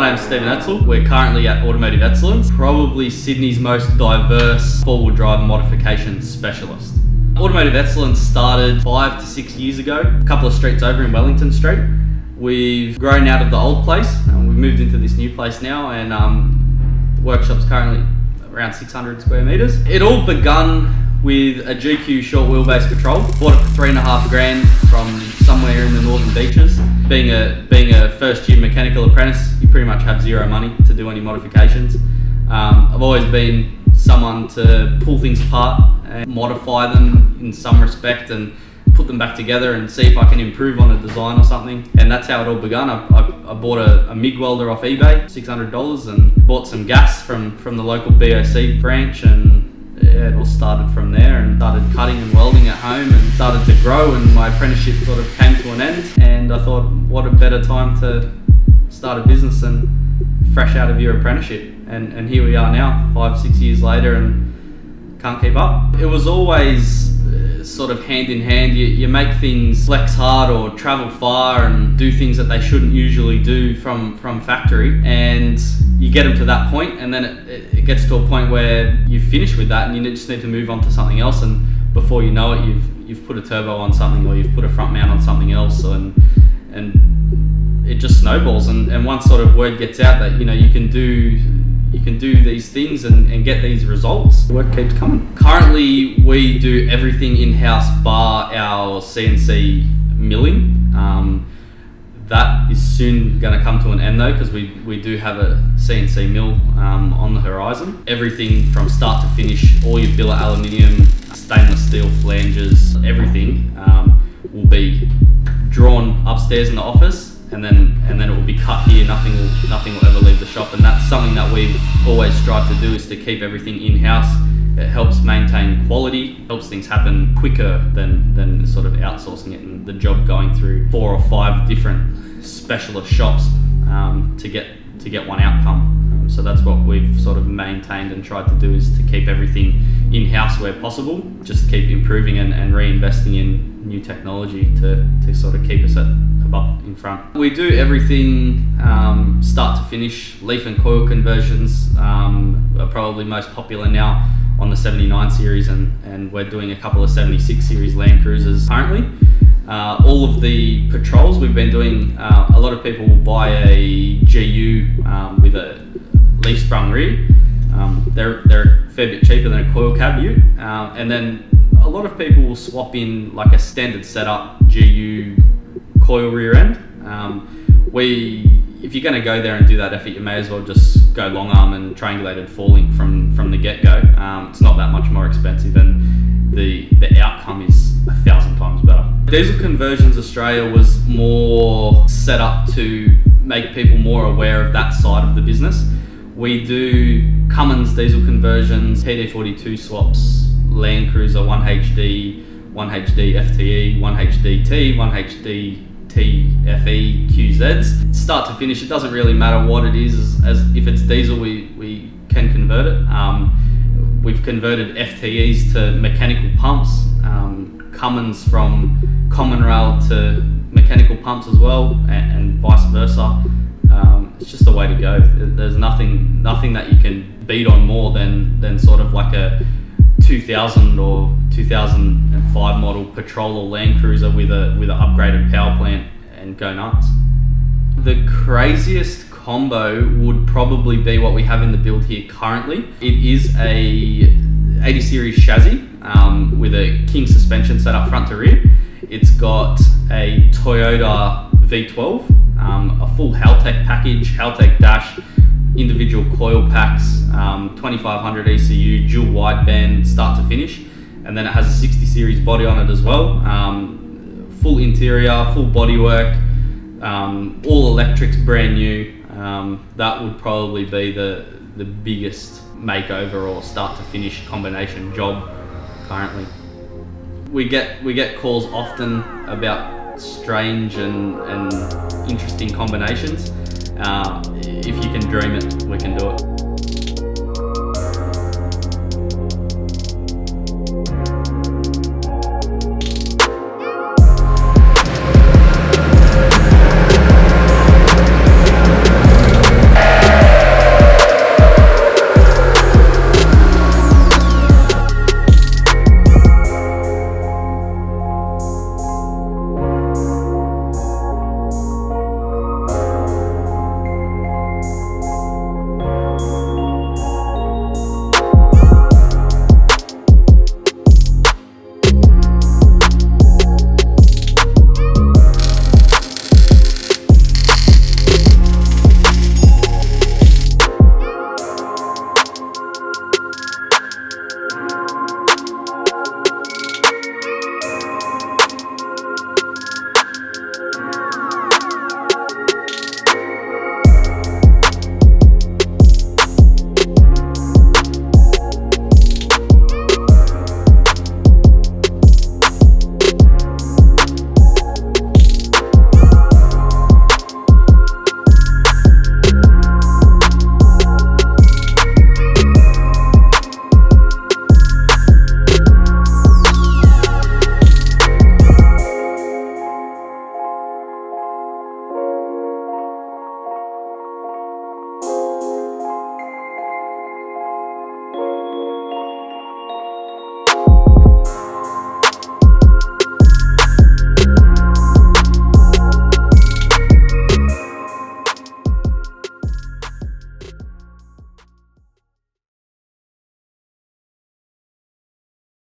My name's Stephen Etzel. We're currently at Automotive Etcellence, probably Sydney's most diverse four-wheel drive modification specialist. Automotive Etcellence started 5 to 6 years ago, a couple of streets over in Wellington Street. We've grown out of the old place and we've moved into this new place now, and the workshop's currently around 600 square metres. It all begun with a GQ short wheelbase patrol. Bought it for $3,500 from somewhere in the northern beaches. Being a first year mechanical apprentice, you pretty much have zero money to do any modifications. I've always been someone to pull things apart and modify them in some respect and put them back together and see if I can improve on a design or something. And that's how it all begun. I bought a MIG welder off eBay, $600, and bought some gas from the local BOC branch, and yeah, it all started from there, and started cutting and welding at home and started to grow, and my apprenticeship sort of came to an end, and I thought, what a better time to start a business than fresh out of your apprenticeship. And here we are now, 5-6 years later, and can't keep up. It was always sort of hand in hand. You make things flex hard or travel far and do things that they shouldn't usually do from factory, and you get them to that point, and then it gets to a point where you've finished with that and you just need to move on to something else, and before you know it, you've put a turbo on something, or you've put a front mount on something else, and it just snowballs. And once sort of word gets out that you can do these things and get these results, work keeps coming. Currently, we do everything in-house bar our CNC milling. That is soon going to come to an end though, because we do have a CNC mill on the horizon. Everything from start to finish, all your billet aluminium, stainless steel flanges, everything will be drawn upstairs in the office, and then it will be cut here. Nothing will ever leave the shop, and that's something that we've always strived to do, is to keep everything in-house. It helps maintain quality, helps things happen quicker than sort of outsourcing it, and the job going through 4 or 5 different specialist shops to get one outcome. So that's what we've sort of maintained and tried to do, is to keep everything in-house where possible, just keep improving and reinvesting in new technology to sort of keep us above in front. We do everything start to finish. Leaf and coil conversions are probably most popular now on the 79 series, and we're doing a couple of 76 series Land Cruisers currently. All of the patrols we've been doing, a lot of people will buy a GU with a leaf sprung rear. They're a fair bit cheaper than a coil cab ute, and then a lot of people will swap in like a standard setup GU coil rear end. If you're going to go there and do that effort, you may as well just go long arm and triangulated falling from the get-go. It's not that much more expensive, and the outcome is 1,000 times better. Diesel Conversions Australia was more set up to make people more aware of that side of the business. We do Cummins diesel conversions, PD42 swaps, Land Cruiser 1HD, 1HD FTE, 1HD T, 1HD TFE QZs. Start to finish, it doesn't really matter what it is, as if it's diesel, we can convert it. We've converted FTEs to mechanical pumps, Cummins from common rail to mechanical pumps as well, and vice versa. It's just the way to go. There's nothing that you can beat on more than sort of like a 2000 or 2005 model Patrol or Land Cruiser with an upgraded power plant, and go nuts. The craziest combo would probably be what we have in the build here currently. It is a 80 series chassis with a King suspension set up front to rear. It's got a Toyota V12, a full Haltech package, Haltech dash, individual coil packs, 2500 ECU, dual wideband start to finish, and then it has a 60 series body on it as well. Full interior, full bodywork, all electrics, brand new. That would probably be the biggest makeover or start to finish combination job currently. We get calls often about strange and interesting combinations. If you can dream it, we can do it.